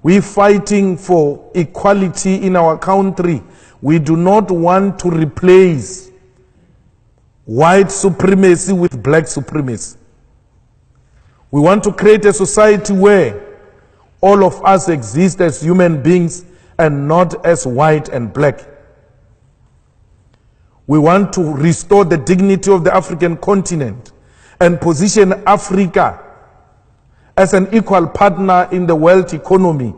We're fighting for equality in our country. We do not want to replace white supremacy with black supremacy. We want to create a society where all of us exist as human beings and not as white and black. We want to restore the dignity of the African continent and position Africa as an equal partner in the world economy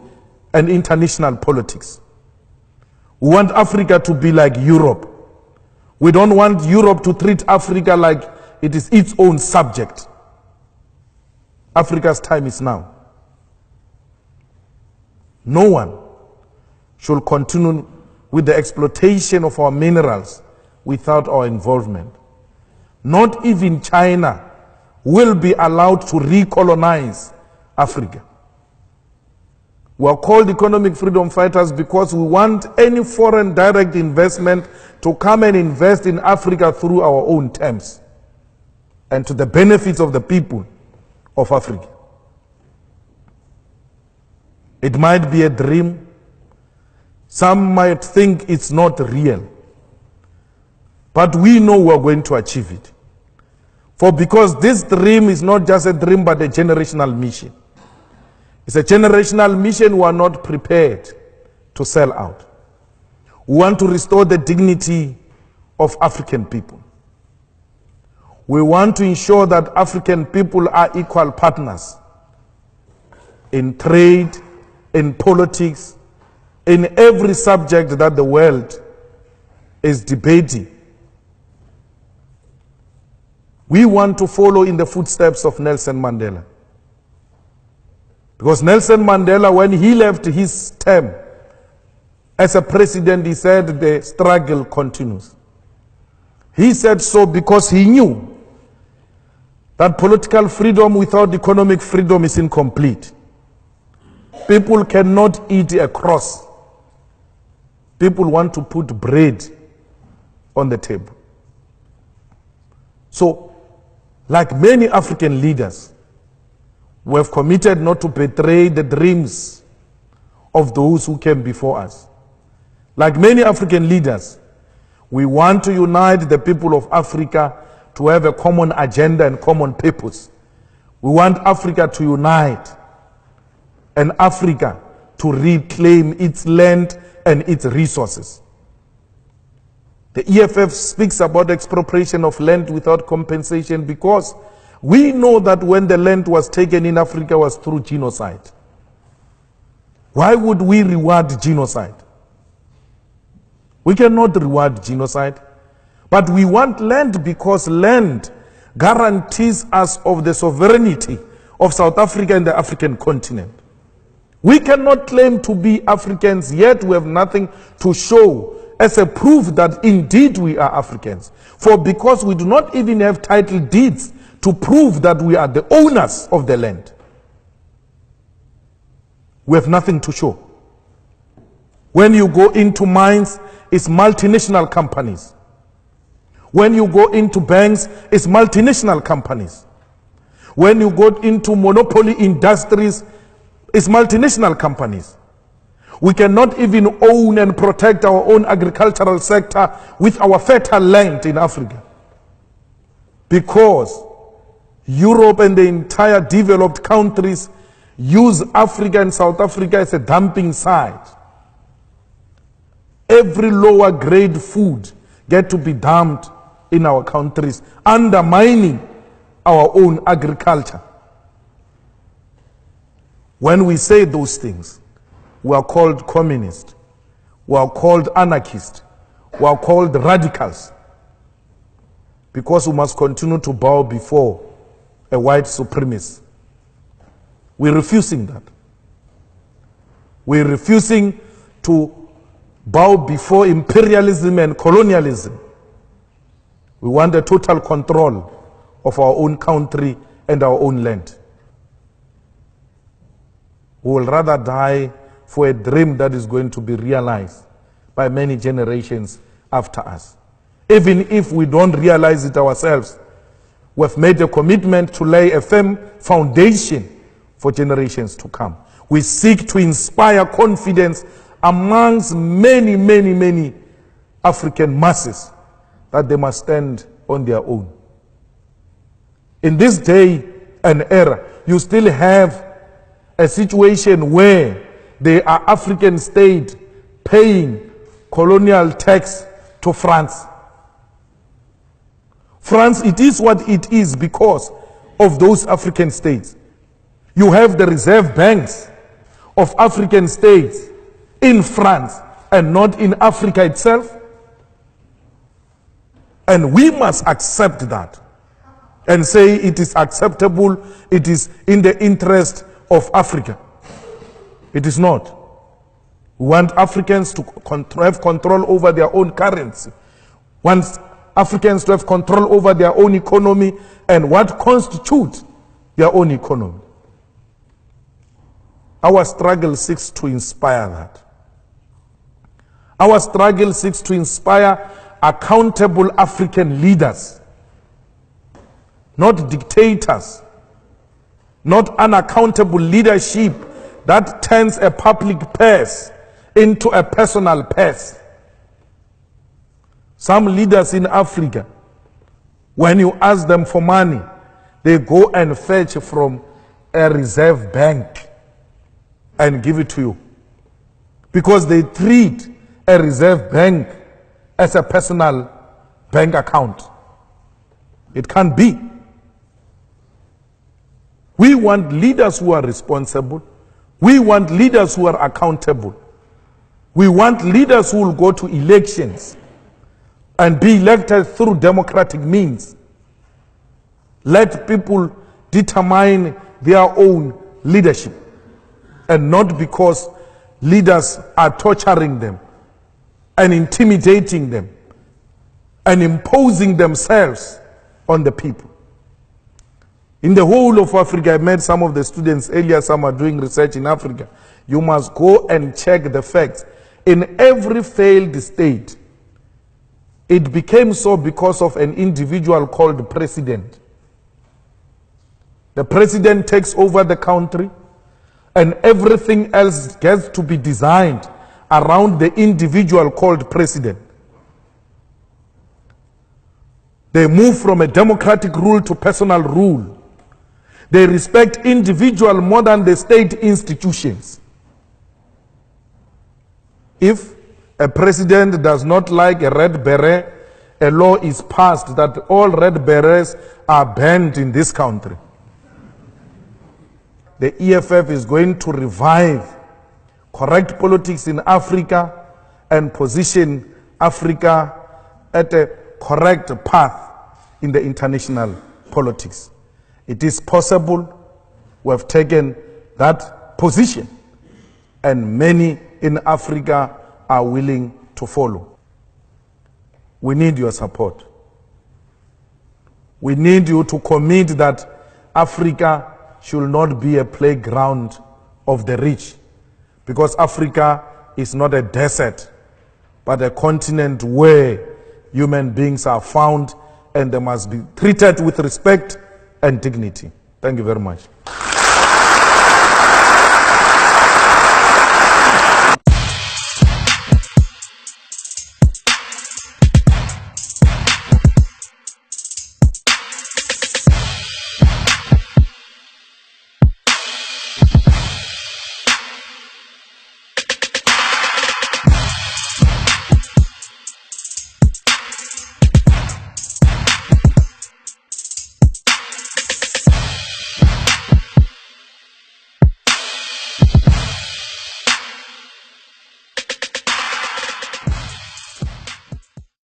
and international politics. We want Africa to be like Europe. We don't want Europe to treat Africa like it is its own subject. Africa's time is now. No one should continue with the exploitation of our minerals without our involvement. Not even China will be allowed to recolonize Africa. We are called economic freedom fighters because we want any foreign direct investment to come and invest in Africa through our own terms and to the benefits of the people of Africa. It might be a dream. Some might think it's not real. But we know we're going to achieve it. For because this dream is not just a dream but a generational mission. It's a generational mission we are not prepared to sell out. We want to restore the dignity of African people. We want to ensure that African people are equal partners in trade, in politics, in every subject that the world is debating. We want to follow in the footsteps of Nelson Mandela. Because Nelson Mandela, when he left his term as a president, he said the struggle continues. He said so because he knew that political freedom without economic freedom is incomplete. People cannot eat a cross. People want to put bread on the table. So, like many African leaders, we have committed not to betray the dreams of those who came before us. Like many African leaders, we want to unite the people of Africa to have a common agenda and common purpose. We want Africa to unite and Africa to reclaim its land and its resources. The EFF speaks about expropriation of land without compensation because we know that when the land was taken in Africa was through genocide. Why would we reward genocide? We cannot reward genocide. But we want land because land guarantees us of the sovereignty of South Africa and the African continent. We cannot claim to be Africans, yet we have nothing to show as a proof that indeed we are Africans. For because we do not even have title deeds to prove that we are the owners of the land, we have nothing to show. When you go into mines, it's multinational companies. When you go into banks, it's multinational companies. When you go into monopoly industries, it's multinational companies. We cannot even own and protect our own agricultural sector with our fertile land in Africa. Because Europe and the entire developed countries use Africa and South Africa as a dumping site. Every lower grade food get to be dumped in our countries, undermining our own agriculture. When we say those things, we are called communists, we are called anarchists, we are called radicals, because we must continue to bow before a white supremacist. We're refusing that. We're refusing to bow before imperialism and colonialism. We want a total control of our own country and our own land. We will rather die for a dream that is going to be realized by many generations after us. Even if we don't realize it ourselves, we have made a commitment to lay a firm foundation for for generations to come. We seek to inspire confidence amongst many African masses that they must stand on their own. In this day and era, you still have a situation where there are African states paying colonial tax to France. France, it is what it is because of those African states. You have the reserve banks of African states in France and not in Africa itself. And we must accept that and say it is acceptable, it is in the interest of Africa. It is not. We want Africans to have control over their own currency. We want Africans to have control over their own economy and what constitutes their own economy. Our struggle seeks to inspire that. Our struggle seeks to inspire accountable African leaders, not dictators, not unaccountable leadership that turns a public purse into a personal purse. Some leaders in Africa, when you ask them for money, they go and fetch from a reserve bank and give it to you. Because they treat a reserve bank as a personal bank account. It can't be. We want leaders who are responsible. We want leaders who are accountable. We want leaders who will go to elections and be elected through democratic means. Let people determine their own leadership, and not because leaders are torturing them and intimidating them and imposing themselves on the people. In the whole of Africa, I met some of the students earlier, some are doing research in Africa. You must go and check the facts. In every failed state, it became so because of an individual called the president. The president takes over the country and everything else gets to be designed around the individual called president. They move from a democratic rule to personal rule. They respect individual more than the state institutions. If a president does not like a red beret, a law is passed that all red berets are banned in this country. The EFF is going to revive correct politics in Africa and position Africa at a correct path in the international politics. It is possible. We have taken that position, and many in Africa are willing to follow. We need your support. We need you to commit that Africa should not be a playground of the rich, because Africa is not a desert, but a continent where human beings are found and they must be treated with respect and dignity. Thank you very much.